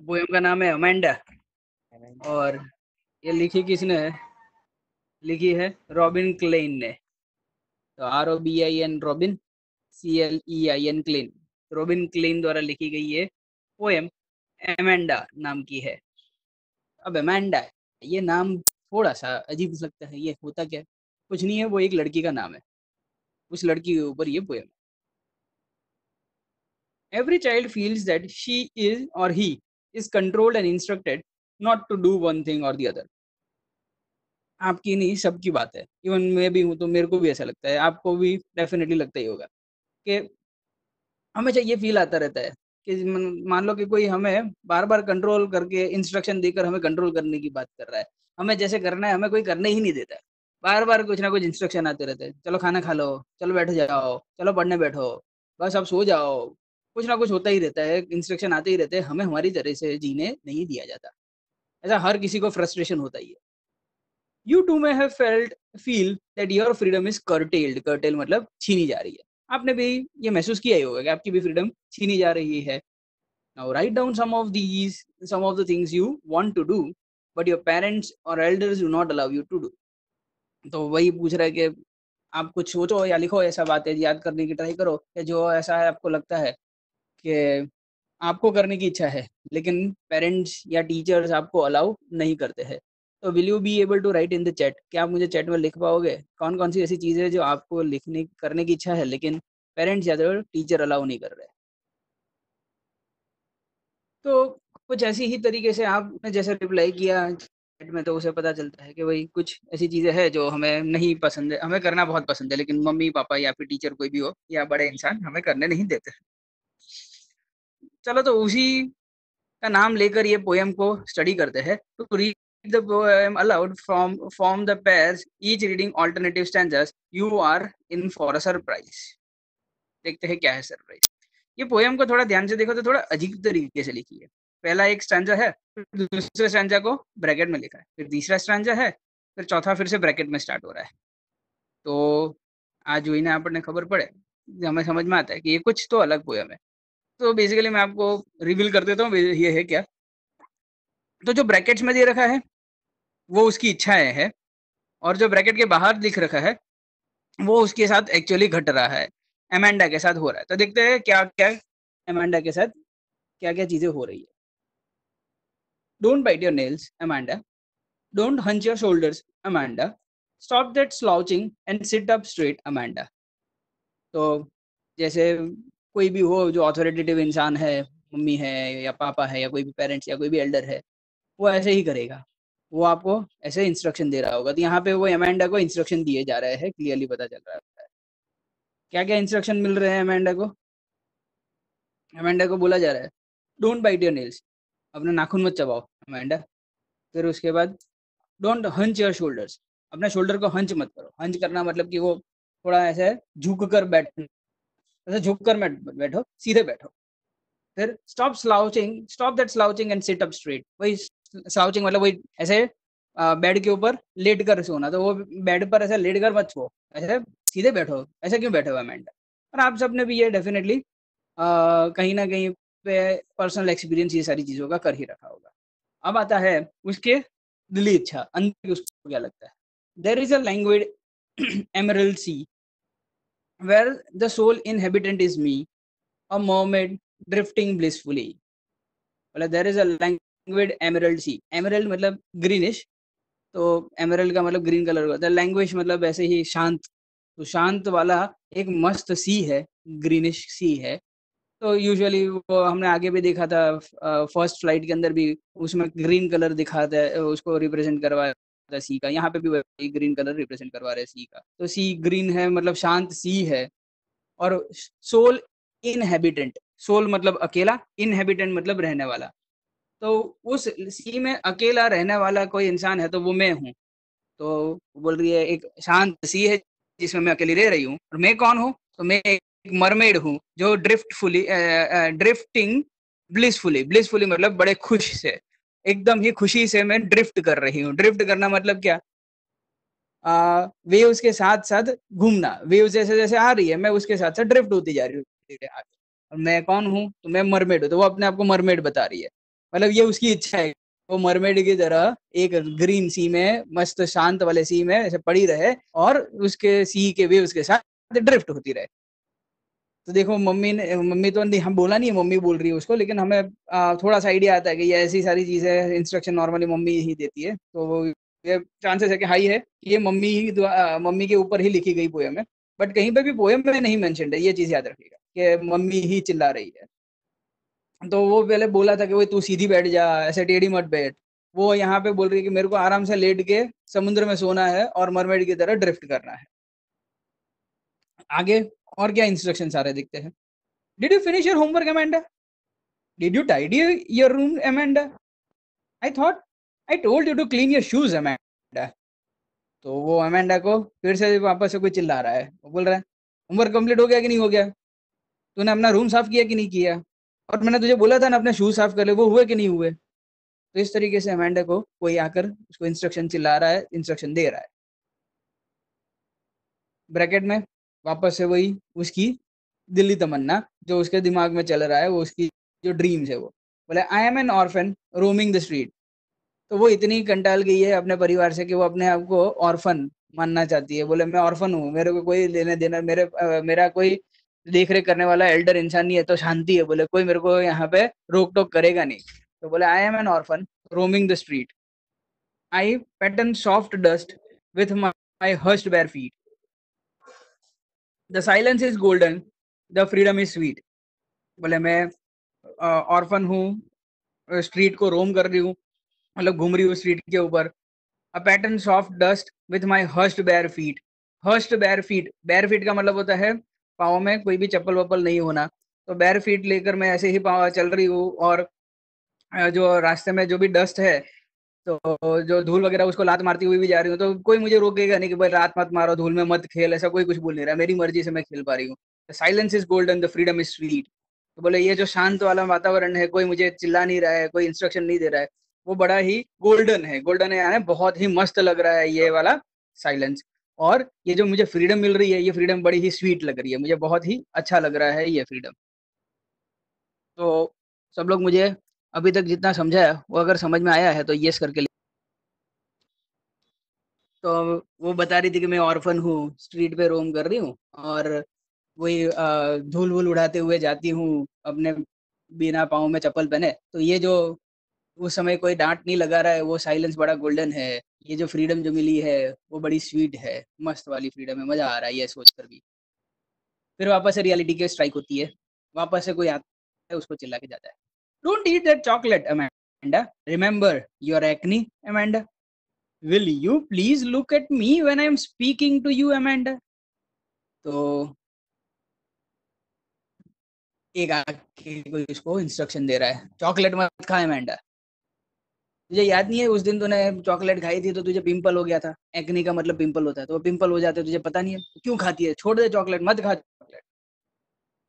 Poem का नाम है अमेंडा। और ये लिखी किसने है? लिखी है रॉबिन क्लेन ने। तो ROBIN Robin, CLEIN Klein. Robin Klein द्वारा लिखी गई ये पोएम एमेंडा नाम की है। अब एमेंडा, ये नाम थोड़ा सा अजीब लगता है। ये होता क्या है? कुछ नहीं है, वो एक लड़की का नाम है। उस लड़की के ऊपर ये poem. Every child feels that she is or he is controlled and instructed not to do one thing or the other. आपकी नहीं, सबकी बात है। इवन मैं भी हूँ तो मेरे को भी ऐसा लगता है, आपको भी डेफिनेटली लगता ही होगा कि हमेशा ये फील आता रहता है कि मान लो कि कोई हमें बार-बार कंट्रोल करके इंस्ट्रक्शन देकर हमें कंट्रोल करने की बात कर रहा है। हमें जैसे करना है, हमें कोई करने ही नहीं देता है। बार-बार कुछ ना कुछ इंस्ट्रक्शन आते रहते हैं। चलो खाना खा लो, चलो बैठ जाओ, चलो पढ़ने बैठो, बस अब सो जाओ। कुछ ना कुछ होता ही रहता है, इंस्ट्रक्शन आते ही रहते हैं, हमें हमारी तरह से जीने नहीं दिया जाता। ऐसा हर किसी को फ्रस्ट्रेशन होता ही है। You too may have feel that your freedom is curtailed. Curtail मतलब छीनी जा रही है। आपने भी ये महसूस किया ही होगा कि आपकी भी फ्रीडम छीनी जा रही है। Now write down some of the things you want to do, but your parents or elders do not allow you to do. तो वही पूछ रहा है कि आप कुछ सोचो या लिखो, ऐसा बातें याद करने की ट्राई करो कि जो ऐसा है आपको लगता है कि आपको करने की इच्छा है, लेकिन पेरेंट्स या टीचर्स आपको अलाउ नहीं करते हैं। तो will you be able to write in the chat? क्या आप मुझे चैट में लिख पाओगे? कौन-कौन सी ऐसी चीज़ें हैं जो आपको लिखने करने की इच्छा है, लेकिन पेरेंट्स या तो टीचर अलाउ नहीं कर रहे? तो कुछ ऐसी ही तरीके से आपने जैसे रिप्लाई किया चैट में, तो उसे पता चलता है कि वही कुछ ऐसी चीज़ें हैं जो हमें नहीं पसंद है, हमें करना बहुत पसंद है, लेकिन मम्मी-पापा या फिर टीचर कोई भी हो या बड़े इंसान हमें करने नहीं देते। चलो तो उसी का नाम लेकर ये पोएम को स्टडी करते हैं। तो read the poem aloud from the pairs, each reading alternative stanzas, you are in for a surprise. देखते हैं क्या है सरप्राइज। ये पोएम को थोड़ा ध्यान से देखो तो थोड़ा अजीब तरीके से लिखी है। पहला एक स्टैंजा है, फिर दूसरे स्टैंजा को ब्रैकेट में लिखा है, फिर तीसरा स्टैंजा है, फिर चौथा फिर से ब्रैकेट में स्टार्ट हो रहा है। तो आज हुई ना आपने खबर पड़े, हमें समझ में आता है कि ये कुछ तो अलग पोएम है। तो बेसिकली मैं आपको रिवील कर देता हूँ ये है क्या। तो जो ब्रैकेट्स में दे रखा है वो उसकी इच्छाएं है, और जो ब्रैकेट के बाहर लिख रखा है वो उसके साथ एक्चुअली घट रहा है, अमेंडा के साथ हो रहा है। तो देखते हैं क्या क्या अमेंडा के साथ क्या क्या चीजें हो रही है। Don't bite your nails Amanda, don't hunch your shoulders Amanda, stop that slouching and sit up straight Amanda. तो जैसे कोई भी हो जो अथॉरिटेटिव इंसान है, मम्मी है या पापा है या कोई भी पेरेंट्स या कोई भी एल्डर है, वो ऐसे ही करेगा। वो आपको ऐसे इंस्ट्रक्शन दे रहा होगा। तो यहाँ पे वो अमेंडा को इंस्ट्रक्शन दिए जा रहे हैं, क्लियरली पता चल रहा है। क्या क्या इंस्ट्रक्शन मिल रहे हैं अमेंडा को? अमेंडा को बोला जा रहा है डोंट बाइट योर नेल्स, अपने नाखून मत चबाओ अमेंडा। फिर उसके बाद डोंट हंच योर शोल्डर्स, अपने शोल्डर को हंच मत करो। हंच करना मतलब कि वो थोड़ा ऐसे झुक कर बैठ, ऐसे झुक कर मत बैठो, सीधे बैठो। फिर stop that slouching and sit up straight. वही स्लाउचिंग मतलब वही ऐसे बेड के ऊपर लेट कर सोना। तो वो बेड पर ऐसे लेट कर मत सो, ऐसे सीधे बैठो। ऐसे क्यों बैठे हो अमेंडा? और आप सबने भी ये डेफिनेटली कहीं ना कहीं पे पर्सनल एक्सपीरियंस ये सारी चीजों का कर ही रखा होगा। अब आता है उसके दिली इच्छा, अंदर उसको क्या लगता है। There is a language emerald sea where the sole inhabitant is me, a mermaid drifting blissfully. मतलब there is a language emerald sea, emerald मतलब ग्रीनिश, तो एमरल्ड का मतलब ग्रीन कलर का। द लैंग्वेज मतलब ऐसे ही शांत, तो शांत वाला एक मस्त सी है, ग्रीनिश सी है। तो यूजुअली वो हमने आगे भी देखा था, फर्स्ट फ्लाइट के अंदर भी उसमें ग्रीन कलर दिखाता है, उसको रिप्रेजेंट करवाया था सी का। यहाँ पे भी वही ग्रीन कलर रिप्रेजेंट करवा रहे हैं सी का। तो सी ग्रीन है मतलब शांत सी है। और सोल इनहेबिटेंट, सोल मतलब अकेला, इनहेबिटेंट मतलब रहने वाला। तो उस सी में अकेला रहने वाला कोई इंसान है तो वो मैं हूँ। तो बोल रही है एक शांत सी है जिसमें मैं अकेली रह रही हूँ, और मैं कौन हूँ? तो मैं एक मरमेड हूँ जो ड्रिफ्टिंग ब्लिसफुली, ब्लिसफुली मतलब बड़े खुश से, एकदम ही खुशी से मैं ड्रिफ्ट कर रही हूँ। ड्रिफ्ट करना मतलब क्या? वेव्स के साथ साथ घूमना। वेव जैसे जैसे आ रही है मैं उसके साथ साथ ड्रिफ्ट होती जा रही हूँ धीरे आगे। और मैं कौन हूँ? तो मैं मरमेड हूँ। तो वो अपने आप को मरमेड बता रही है। मतलब ये उसकी इच्छा है, वो मरमेड की तरह एक ग्रीन सी में, मस्त शांत वाले सी में ऐसे पड़ी रहे और उसके सी के वेव्स के साथ ड्रिफ्ट होती रहे। तो देखो मम्मी तो नहीं, हम बोला नहीं है मम्मी बोल रही है उसको, लेकिन हमें थोड़ा सा आइडिया आता है कि ये ऐसी सारी चीजें इंस्ट्रक्शन नॉर्मली मम्मी ही देती है, तो वो ये चांसेस है कि हाई है कि ये मम्मी के ऊपर ही लिखी गई पोयम है। बट कहीं पे भी पोयम में नहीं मेंशन्ड है, ये चीज याद रखिएगा कि मम्मी ही चिल्ला रही है। तो वो पहले बोला था कि वो तू सीधी बैठ जा, ऐसे टेढ़ी मत बैठ। वो यहाँ पे बोल रही है कि मेरे को आराम से लेट के समुद्र में सोना है और मरमेड की तरह ड्रिफ्ट करना है। आगे और क्या इंस्ट्रक्शन सारे दिखते हैं। Did you finish your homework Amanda? Did you tidy your room Amanda? I thought I told you to clean your shoes Amanda. तो वो अमेंडा को फिर से वापस से कोई चिल्ला रहा है, वो बोल रहा है होमवर्क कंप्लीट हो गया कि नहीं हो गया? तूने अपना रूम साफ किया कि नहीं किया? और मैंने तुझे बोला था ना अपने शूज साफ कर ले, वो हुए कि नहीं हुए? तो इस तरीके से अमेंडा को कोई आकर उसको इंस्ट्रक्शन चिल्ला रहा है, इंस्ट्रक्शन दे रहा है। ब्रैकेट में वापस से वही उसकी दिल्ली तमन्ना जो उसके दिमाग में चल रहा है, वो उसकी जो ड्रीम्स है, वो बोले I am an orphan roaming the street. तो वो इतनी कंटाल गई है अपने परिवार से कि वो अपने आप को ऑर्फन मानना चाहती है। बोले मैं ऑर्फन हूँ, मेरे को कोई लेने देना, मेरा कोई देख रेख करने वाला एल्डर इंसान नहीं है, तो शांति है, बोले कोई मेरे को यहाँ पे रोक टोक करेगा नहीं। तो बोले I am an orphan roaming the street, I pattern soft dust with my hushed bare feet, the silence is golden, the freedom is sweet. बोले मैं ऑर्फन हूँ, स्ट्रीट को रोम कर रही हूँ, मतलब घूम रही हूँ स्ट्रीट के ऊपर। A pattern soft dust with my hushed bare feet. Hushed bare feet का मतलब होता है पाँव में कोई भी चप्पल वप्पल नहीं होना। तो बेयर फीट लेकर मैं ऐसे ही पाँव चल रही हूँ, और जो रास्ते में जो भी डस्ट है, तो जो धूल वगैरह उसको लात मारती हुई भी जा रही हूँ, तो कोई मुझे रोकेगा नहीं कि भाई रात मत मारो, धूल में मत खेल, ऐसा कोई कुछ बोल नहीं रहा, मेरी मर्जी से मैं खेल पा रही हूँ। Silence is golden, the freedom is sweet. तो बोले ये जो शांत वाला वातावरण है, कोई मुझे चिल्ला नहीं रहा है, कोई इंस्ट्रक्शन नहीं दे रहा है, वो बड़ा ही गोल्डन है। गोल्डन है यानी बहुत ही मस्त लग रहा है ये वाला साइलेंस। और ये जो मुझे फ्रीडम मिल रही है, ये फ्रीडम बड़ी ही स्वीट लग रही है, मुझे बहुत ही अच्छा लग रहा है ये फ्रीडम। तो सब लोग मुझे अभी तक जितना समझा है वो अगर समझ में आया है तो यस करके। तो वो बता रही थी कि मैं ऑर्फन हूँ, स्ट्रीट पे रोम कर रही हूँ, और वही धूल वूल उड़ाते हुए जाती हूँ अपने बिना पाँव में चप्पल पहने। तो ये जो उस समय कोई डांट नहीं लगा रहा है, वो साइलेंस बड़ा गोल्डन है। ये जो फ्रीडम जो मिली है वो बड़ी स्वीट है, मस्त वाली फ्रीडम है, मजा आ रहा है ये सोच कर भी। फिर वापस से रियलिटी की स्ट्राइक होती है, वापस से कोई आता है उसको चिल्ला के जाता है, don't eat that chocolate Amanda, remember your acne Amanda, will you please look at me when I am speaking to you Amanda। तो एक आके कोई उसको इंस्ट्रक्शन दे रहा है, चॉकलेट मत खा अमेंडा। तुझे याद नहीं है उस दिन तूने चॉकलेट खाई थी तो तुझे पिंपल हो गया था, एक्नी का मतलब पिंपल होता है, तो वो पिंपल हो जाते हैं, तुझे पता नहीं है, तो क्यों खाती है, छोड़ दे चॉकलेट, मत खा चॉकलेट।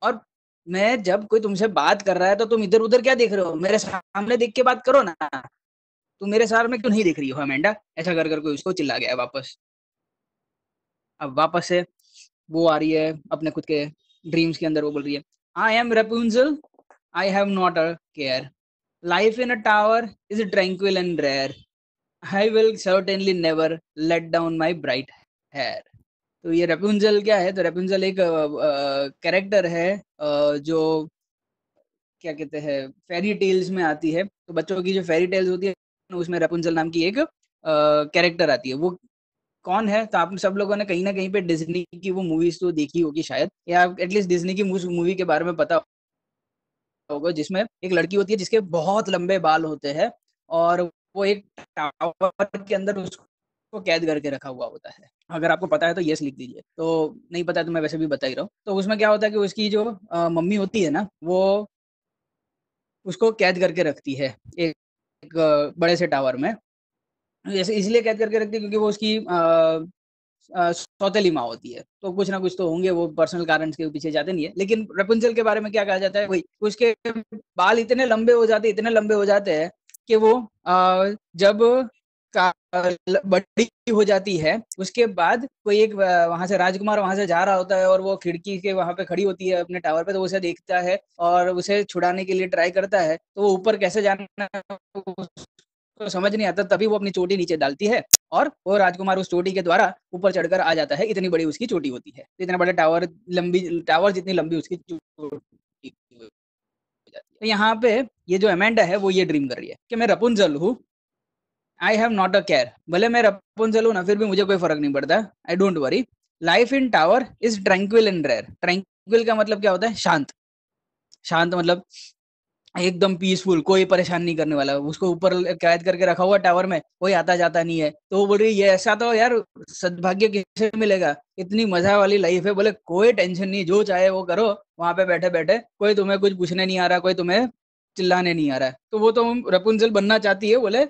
और मैं जब कोई तुमसे बात कर रहा है तो तुम इधर उधर क्या देख रहे हो, मेरे सामने देख के बात करो ना, तुम मेरे सामने क्यों नहीं देख रही हो अमेंडा, ऐसा कर कर कोई उसको चिल्ला गया वापस। अब वापस से वो आ रही है अपने खुद के ड्रीम्स के अंदर, वो बोल रही है I am Rapunzel, I have not a care, life in a tower is tranquil and rare, I will certainly never let down my bright hair. तो ये रेपुंजल क्या है, तो रेपुंजल एक कैरेक्टर है, जो क्या कहते हैं फेरी टेल्स में आती है। तो बच्चों की जो फेरी टेल्स होती है उसमें रेपुंजल नाम की एक कैरेक्टर आती है। वो कौन है, तो आप सब लोगों ने कहीं ना कहीं पे डिज्नी की वो मूवीज तो देखी होगी शायद, या एटलीस्ट डिज्नी की मूवी के बारे में पता होगा, जिसमें एक लड़की होती है जिसके बहुत लंबे बाल होते हैं, और वो एक टावर के अंदर उसको कैद करके रखा हुआ होता है। अगर आपको पता है तो यस लिख दीजिए, तो नहीं पता है तो मैं वैसे भी बता ही रहा हूँ। तो उसमें क्या होता है कि उसकी जो मम्मी होती है ना, वो उसको कैद करके रखती है एक बड़े से टावर में। जैसे इसलिए कैद करके रखती है क्योंकि वो उसकी सौतेली माँ होती है, तो कुछ ना कुछ तो होंगे, वो पर्सनल कारण के पीछे जाते नहीं है। लेकिन रेपुंजल के बारे में क्या कहा जाता है, वही उसके बाल इतने लंबे हो जाते हैं, इतने लंबे हो जाते हैं कि वो जब बड़ी हो जाती है, उसके बाद कोई एक वहां से राजकुमार वहां से जा रहा होता है और वो खिड़की के वहां पे खड़ी होती है अपने टावर पे, तो उसे देखता है और उसे छुड़ाने के लिए ट्राई करता है, तो वो ऊपर कैसे जाना उसको समझ नहीं आता, तभी वो अपनी चोटी नीचे डालती है और वो राजकुमार उस चोटी के द्वारा ऊपर चढ़कर आ जाता है, इतनी बड़ी उसकी चोटी होती है, इतना बड़ा टावर, लंबी टावर जितनी लंबी उसकी चोटी हो जाती है। तो यहाँ पे ये जो अमेंडा है वो ये ड्रीम कर रही है कि मैं रपुंजल हूँ, आई हैव नॉट अ केयर, भले मैं रपुंजल हूँ ना, फिर भी मुझे कोई फर्क नहीं पड़ता, I don't worry, life in tower is tranquil and rare. Tranquil का मतलब क्या होता है? शांत। शांत मतलब एकदम पीसफुल, कोई परेशान नहीं करने वाला, उसको ऊपर कैद करके रखा हुआ टावर में, कोई आता जाता नहीं है, तो वो बोल रही ये ऐसा तो यार सद्भाग्य किसे मिलेगा, इतनी मजा वाली लाइफ है, बोले कोई टेंशन नहीं, जो चाहे वो करो, वहां पे बैठे बैठे, कोई तुम्हें कुछ पूछने नहीं आ रहा, कोई तुम्हें चिल्लाने नहीं आ रहा है, तो वो तो रपुंजल बनना चाहती है बोले,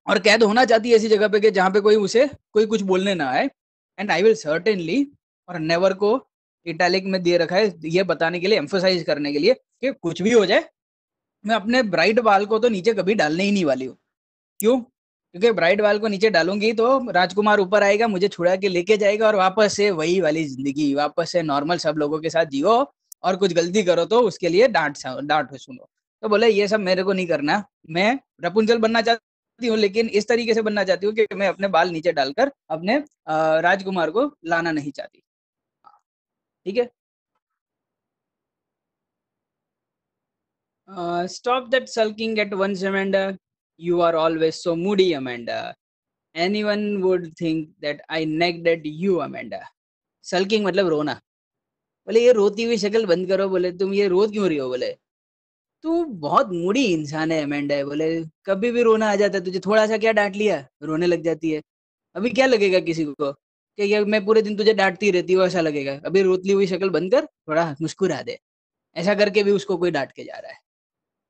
और कैद होना चाहती है ऐसी जगह पे कि जहाँ पे कोई उसे कोई कुछ बोलने ना आए, एंड आई विल सर्टेनली, और नेवर को इटैलिक में दे रखा है ये बताने के लिए, एम्फोसाइज करने के लिए कि कुछ भी हो जाए, मैं अपने ब्राइट बाल को तो नीचे कभी डालने ही नहीं वाली हूँ। क्यों? क्योंकि ब्राइट बाल को नीचे डालूंगी तो राजकुमार ऊपर आएगा, मुझे छुड़ा के लेके जाएगा, और वापस से वही वाली जिंदगी, वापस से नॉर्मल सब लोगों के साथ जियो, और कुछ गलती करो तो उसके लिए डांट सुनो। तो बोले ये सब मेरे को नहीं करना, मैं रपुंजल बनना चाहती हूँ, लेकिन इस तरीके से बनना चाहती हूँ कि मैं अपने बाल नीचे डालकर अपने राजकुमार को लाना नहीं चाहती। ठीक है। Stop that sulking at once, Amanda. You are always so moody, Amanda. Anyone would think that I nagged at you, Amanda. Sulking मतलब रोना। बोले ये रोती हुई शक्ल बंद करो, बोले तुम ये रो क्यों रही हो, बोले तू बहुत मूडी इंसान है अमेंडा है, बोले कभी भी रोना आ जाता है तुझे, थोड़ा सा क्या डांट लिया रोने लग जाती है, अभी क्या लगेगा किसी को कि ये मैं पूरे दिन तुझे डांटती रहती हूँ, ऐसा लगेगा, अभी रोतली हुई शक्ल बंद कर, थोड़ा मुस्कुरा दे, ऐसा करके भी उसको कोई डांट के जा रहा है।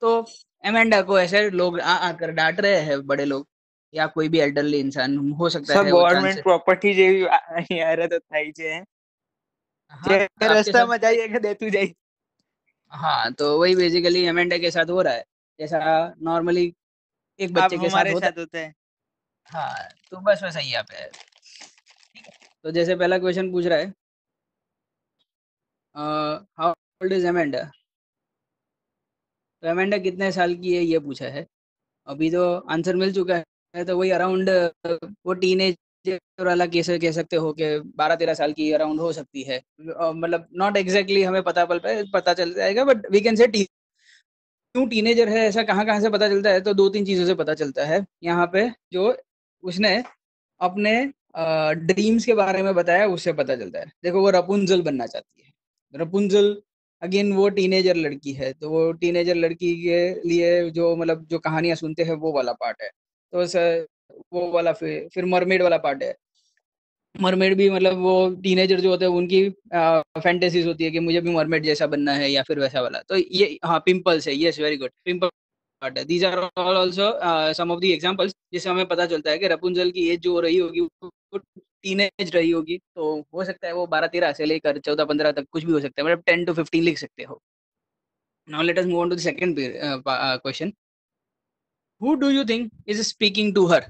तो एमेंडा को ऐसे लोग आकर डांट रहे हैं, बड़े लोग या कोई भी एल्डरली इंसान हो सकता सब है, वो गवर्नमेंट चांसेस। प्रोपर्टी જેવી આ રહે તો થાય છે हाँ, જે आपके साथ। રસ્તામાં જઈએ કે દેતું જાય। हाँ, तो वही बेसिकली एमेंडा के साथ हो रहा है, जैसा नॉर्मली एक आप बच्चे के साथ हमारे होता साथ होता है। है। हाँ, तो बस वैसा ही यहाँ पे है। ठीक है। तो जैसे पहला क्वेश्चन पूछ रहा है, हाउ ओल्ड इज एमेंडा, तो एमेंडा कितने साल की है ये पूछा है। अभी तो आंसर मिल चुका है, तो वही अराउंड वो टीनेजर वाला कैसे कह सकते हो कि 12-13 साल की अराउंड हो सकती है, मतलब नॉट एग्जैक्टली हमें पता चल जाएगा, बट वी कैन से क्यों टीनेजर है ऐसा कहाँ कहाँ से पता चलता है, तो दो तीन चीजों से पता चलता है यहाँ पे, जो उसने अपने ड्रीम्स के बारे में बताया उससे पता चलता है। देखो वो रपुंजल बनना चाहती है, रपुंजल अगेन वो टीनेजर लड़की है, तो वो टीनेजर लड़की के लिए जो मतलब जो कहानियां सुनते हैं वो वाला पार्ट है, तो वो वाला फिर मरमेड वाला पार्ट है। मरमेड भी मतलब वो टीनेजर जो होते हैं उनकी फैंटेसीज होती है कि मुझे भी मरमेड जैसा बनना है या फिर वैसा वाला, तो ये हाँ पिंपल्स है, yes very good, pimple part है, these are all also some of the examples जिससे हमें पता चलता है कि रपुंजल की एज जो रही होगी वो टीनेज रही होगी, तो हो सकता है वो 12-13 से लेकर 14-15 तक कुछ भी हो सकता है, मतलब 10 to 15 लिख सकते हो। Now let us move on to the second question, who do you think is speaking to her,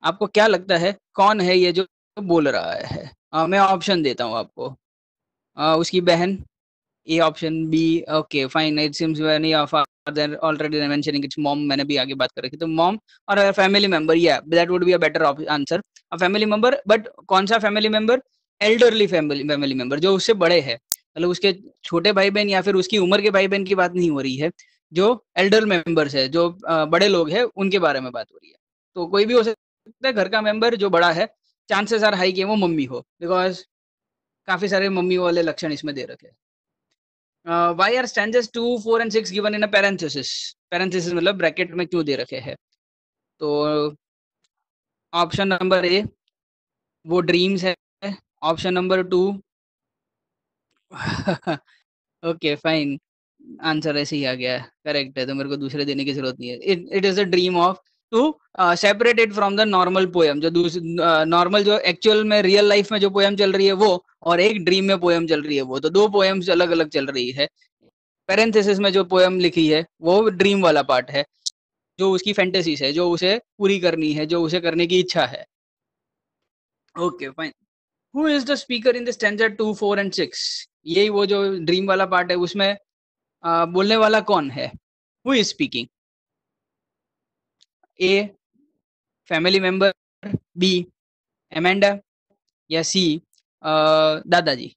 आपको क्या लगता है कौन है ये जो बोल रहा है? मैं ऑप्शन देता हूँ आपको, उसकी बहन, A option B, okay fine, it seems when your father already mentioning it's mom, मैंने भी आगे बात कर रखी, तो मॉम और फैमिली मेंबर, या that would be a better answer, family member, but कौन सा family member? Elderly family member, जो उससे बड़े हैं, मतलब उसके छोटे भाई बहन या फिर उसकी उम्र के भाई बहन की बात नहीं हो रही है, जो एल्डर मेंबर्स है, जो बड़े लोग हैं उनके बारे में बात हो रही है, तो कोई भी हो सकता है घर का मेंबर जो बड़ा है, चांसेस आर हाई कि वो मम्मी हो, बिकॉज काफी सारे मम्मी वाले लक्षण इसमें दे रखे हैं। Why are stanzas 2, 4 and 6 given in a parenthesis, parenthesis मतलब ब्रैकेट में क्यों दे रखे हैं? तो ऑप्शन नंबर ए वो ड्रीम्स है, option number 2 okay fine, answer ऐसे ही आ गया, करेक्ट है, तो मेरे को दूसरे देने की जरूरत नहीं है, it is a dream of to separate it from the normal poem, जो नॉर्मल जो एक्चुअल में रियल लाइफ में जो पोएम चल रही है वो, और एक ड्रीम में पोएम चल रही है वो, तो दो पोएम्स अलग अलग चल रही है, पैरेंथेसिस में जो पोएम लिखी है वो ड्रीम वाला पार्ट है, जो उसकी फैंटेसीज है, जो उसे पूरी करनी है, जो उसे करने की इच्छा है. Okay fine. Who is the speaker in the stanza 2, 4 and 6? यही वो जो ड्रीम वाला पार्ट है, उसमें बोलने वाला कौन है? Who is speaking? A family member, B Amanda, या C dadaji?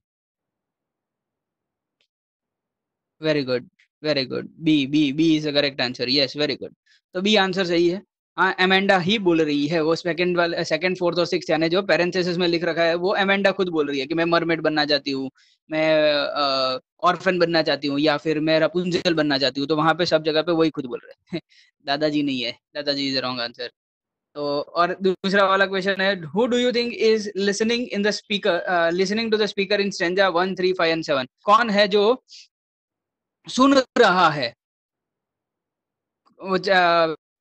Very good, very good. B B B is the correct answer. Yes, very good. तो बी आंसर सही है. हाँ, एमेंडा ही बोल रही है. वो सेकंड वाले, सेकंड, फोर्थ और सिक्स, यानी जो पैरेंथेसिस में लिख रखा है, वो एमेंडा खुद बोल रही है कि मैं मरमेड बनना चाहती हूँ, मैं ऑर्फन बनना चाहती हूँ, या फिर मैं रपुंजल बनना चाहती हूँ. तो वहां पे सब जगह पे वही खुद बोल रहे हैं. दादाजी नहीं है. दादाजी इज रॉन्ग आंसर. तो और दूसरा वाला क्वेश्चन है, who do you think is listening in the speaker, listening to the speaker in stanza 1, 3, 5 and 7? कौन है जो सुन रहा है?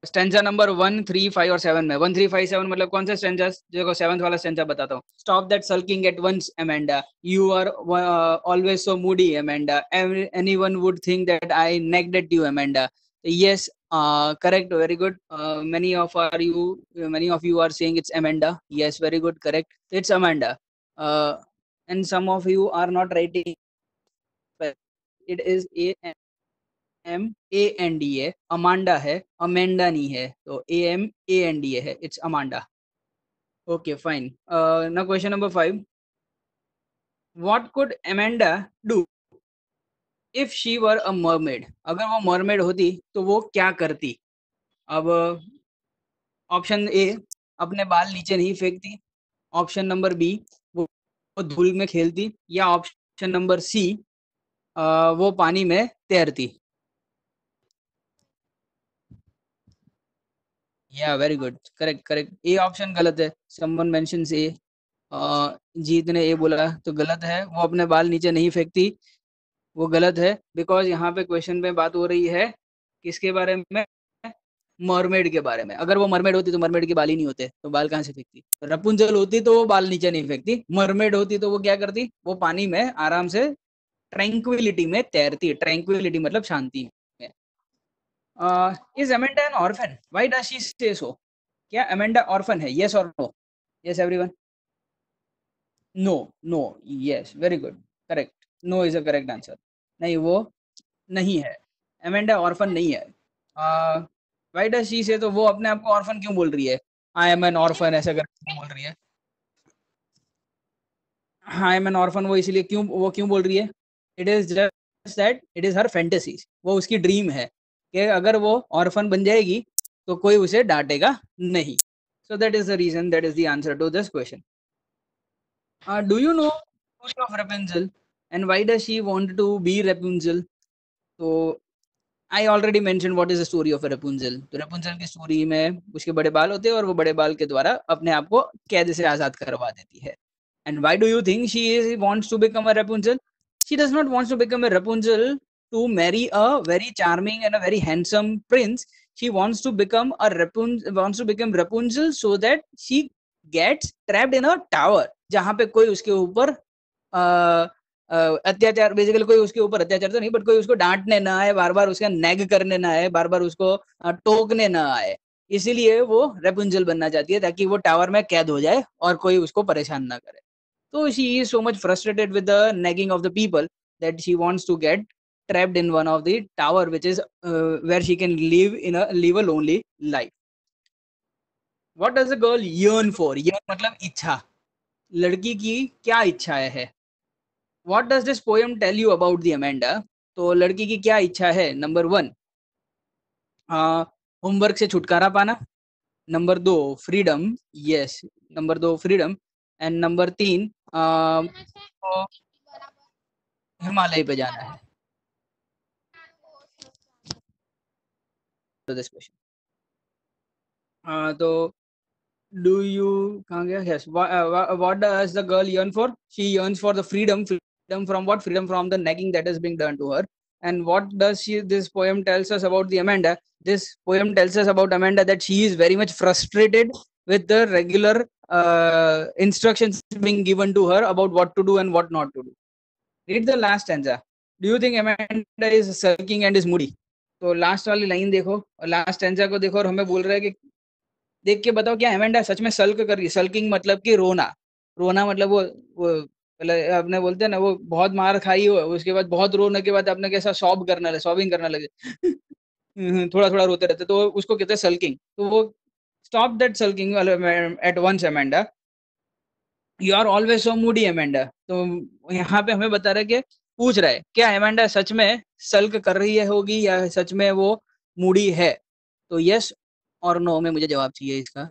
स्टेंजा नंबर 1, 3, 5 और 7 में. 1, 3, 5, 7 मतलब कौन से स्टेंजा? देखो, सेवंथ वाला स्टेंजा बताता हूँ. Stop that sulking at once Amanda, you are always so moody Amanda, anyone would think that I nagged at you Amanda. Yes, correct, very good. Many of you are saying it's Amanda. Yes, very good, correct. It's Amanda. And some of you are not writing. It is AMANDA. Amanda है, Amanda नहीं है. तो AMANDA है. It's Amanda. Okay fine. Now question number 5. What could Amanda do if she were a mermaid? अगर वो mermaid होती तो वो क्या करती? अब ऑप्शन ए, अपने बाल नीचे नहीं फेंकती. ऑप्शन नंबर बी, वो धूल में खेलती. या ऑप्शन नंबर सी, वो पानी में तैरती. या very good, correct correct. A option गलत है. समवन मेंशंस ए. जीत ने ए बोला तो गलत है. वो अपने बाल नीचे नहीं फेंकती, वो गलत है. बिकॉज यहाँ पे क्वेश्चन में बात हो रही है किसके बारे में? मरमेड के बारे में. अगर वो मरमेड होती तो मरमेड के बाल ही नहीं होते, तो बाल कहाँ से फेंकती? रपुंजल होती तो वो बाल नीचे नहीं फेंकती. मरमेड होती तो वो क्या करती? वो पानी में आराम से ट्रैंक्विलिटी में तैरती. ट्रैंक्विलिटी मतलब शांति में. Is Amanda an orphan? Why does she say so? क्या अमेंडा ऑर्फन है? यस और no? Yes everyone. No. No. Yes, very good, correct. No is a correct answer. नहीं, वो नहीं है. अमेंडा ऑर्फन नहीं है. व्हाई डज शी से, तो वो अपने आप को ऑर्फन क्यों बोल रही है? आई एम एन ऑर्फन ऐसा करके क्यों बोल रही है? आई एम एन ऑर्फन वो इसलिए क्यों बोल रही है? It is just that it is her fantasies. वो उसकी ड्रीम है कि अगर वो ऑर्फन बन जाएगी तो कोई उसे डांटेगा नहीं. So that is the reason, that is the answer to this question. Do you know story of Rapunzel and why does she want to be Rapunzel? तो I already mention what is the story of Rapunzel. तो Rapunzel की story में उसके बड़े बाल होते हैं और वो बड़े बाल के द्वारा अपने आप को कैद से आजाद करवा देती है. And why do you think wants to become a Rapunzel? She does not want to become a Rapunzel to marry a very charming and a very handsome prince. She wants to become Rapunzel so that she gets trapped in a tower. जहाँ पे कोई उसके ऊपर अत्याचार, basically कोई उसके ऊपर अत्याचार तो नहीं, बट कोई उसको डांटने ना आए, बार बार उसका नेग करने ना आए, बार बार उसको टोकने ना आए. इसीलिए वो रेपुंजल बनना चाहती है, ताकि वो टावर में कैद हो जाए और कोई उसको परेशान ना करे. So she is so much frustrated with the nagging of the people that she wants to get trapped in one of the tower, which is where she can live a lonely life. What does the girl yearn for? Yearn मतलब इच्छा. लड़की की क्या इच्छाएं है? What does this poem tell you about the Amanda? तो लड़की की क्या इच्छा है? नंबर 1, होमवर्क से छुटकारा पाना. Number 2, freedom. Yes, number 2 freedom. And number 3, Himalaya पे जाना है. तो दिस क्वेश्चन, तो do you कहाँ गया? Yes, what does the girl yearn for? She yearns for the freedom from what? Freedom from the nagging that is being done to her. And what does this poem tells us about the Amanda? This poem tells us about Amanda that she is very much frustrated with the regular instructions being given to her about what to do and what not to do. Read the last stanza. Do you think Amanda is sulking and is moody? तो last वाली line देखो और last stanza को देखो और हमें बोल रहा है कि देख के बताओ क्या एमेंडा सच में सल्क कर रही है। सल्किंग मतलब कि रोना। रोना मतलब वो मतलब अपने बोलते हैं ना, वो बहुत मार खाई हो उसके बाद बहुत रोने के बाद अपने कैसा सॉब करने लगे, सॉबिंग करने लगे। थोड़ा थोड़ा रोते रहते तो उसको कहते हैं सल्किंग। तो वो stop that sulking at once Amanda, you are always so moody Amanda. तो यहाँ पे हमें बता रहा है कि पूछ रहा है क्या अमेंडा सच में सल्क कर रही है होगी या सच में वो मूडी है। तो यस और नो में मुझे जवाब चाहिए इसका।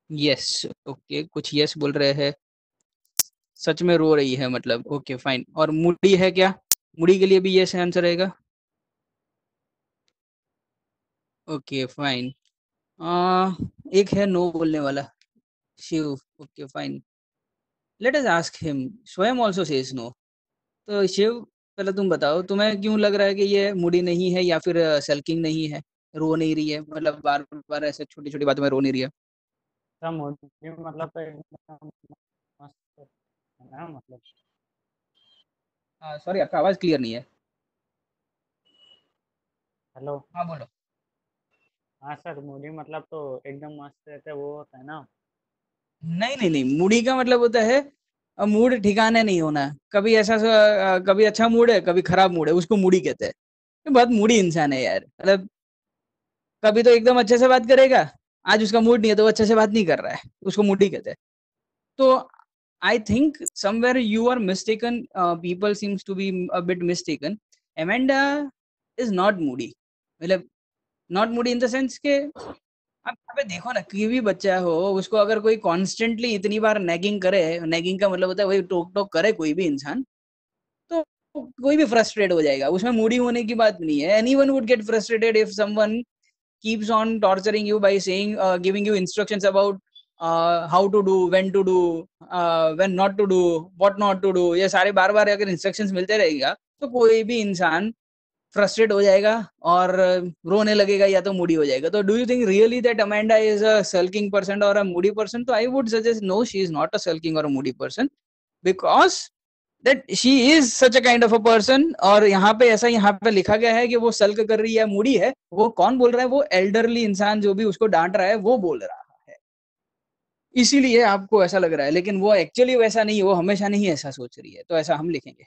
यस। ओके कुछ यस बोल रहे हैं। सच में रो रही है मतलब ओके फाइन। और मूडी है क्या? मूडी के लिए भी यस आंसर रहेगा। Okay fine. एक है नो बोलने वाला, Shiv. Okay fine, let us ask him. Swayam also says no. तो शिव पहले तुम बताओ तुम्हें क्यों लग रहा है कि ये मूडी नहीं है या फिर सल्किंग नहीं है, रो नहीं रही है, मतलब बार बार ऐसे छोटी छोटी बातों में रो नहीं रही है। सब मोदी मतलब तो एकदम मस्त है ना मतलब। सॉरी आपका आवाज क्लियर नहीं है। हेलो। हाँ बोलो। हाँ सर, मूडी मतलब तो एकदम मस्त रहते वो होता है ना। नहीं नहीं नहीं, मूडी का मतलब होता है मूड ठिकाने नहीं होना। कभी ऐसा कभी अच्छा मूड है कभी खराब मूड है, उसको मूडी कहते हैं। ये बहुत मूडी इंसान है यार, मतलब कभी तो एकदम अच्छे से बात करेगा, आज उसका मूड नहीं है तो वो अच्छे से बात नहीं कर रहा है, उसको मूडी कहते हैं। तो I think somewhere you are mistaken, people seems to be a bit mistaken. Amanda is not moody, मतलब not moody in the sense के आप यहाँ पे देखो ना, कोई भी बच्चा हो उसको अगर कोई कॉन्स्टेंटली इतनी बार नैगिंग करे, नैगिंग का मतलब होता है वही टोक टोक करे कोई भी इंसान, तो कोई भी फ्रस्ट्रेट हो जाएगा। उसमें मूडी होने की बात नहीं है। Anyone would get frustrated if someone keeps on torturing you by saying giving you instructions about how to do, when to do, when not to do, what not to do। ये सारे बार बार अगर instructions मिलते रहेगा तो कोई भी इंसान frustrate हो जाएगा और रोने लगेगा या तो मूडी हो जाएगा। तो do you think really that Amanda is a sulking person और अ मूडी पर्सन? तो I would suggest no, she is not a sulking और a moody person, because that she is such a kind of a person. और यहाँ पे ऐसा यहाँ पे लिखा गया है कि वो सल्क कर रही है, मूडी है। वो कौन बोल रहा है? वो एल्डरली इंसान जो भी उसको डांट रहा है वो बोल रहा है। इसीलिए आपको ऐसा लग रहा है, लेकिन वो एक्चुअली वैसा नहीं है, वो हमेशा नहीं ऐसा सोच रही है। तो ऐसा हम लिखेंगे।